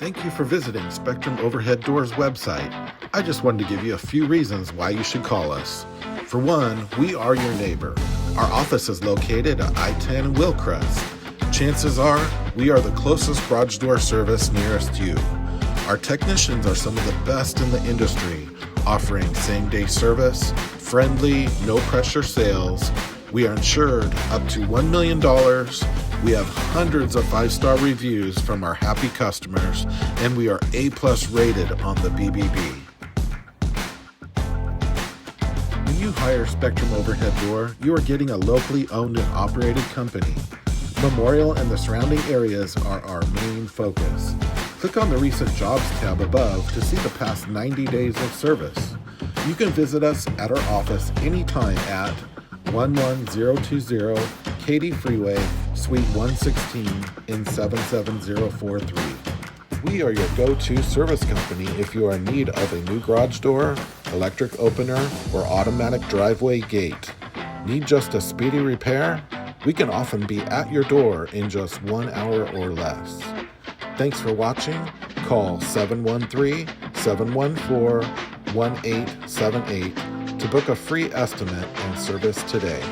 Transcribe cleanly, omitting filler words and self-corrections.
Thank you for visiting Spectrum Overhead Doors website. I just wanted to give you a few reasons why you should call us. For one, we are your neighbor. Our office is located at I-10 and Willcrest. Chances are, we are the closest garage door service nearest you. Our technicians are some of the best in the industry, offering same-day service, friendly, no-pressure sales. We are insured up to $1 million. We have hundreds of 5-star reviews from our happy customers, and we are A+ rated on the BBB. When you hire Spectrum Overhead Door, you are getting a locally owned and operated company. Memorial and the surrounding areas are our main focus. Click on the Recent Jobs tab above to see the past 90 days of service. You can visit us at our office anytime at 11020 Katy Freeway, Suite 116 in 77043. We are your go-to service company if you are in need of a new garage door, electric opener, or automatic driveway gate. Need just a speedy repair? We can often be at your door in just 1 hour or less. Thanks for watching. Call 713-714-1878 to book a free estimate and service today.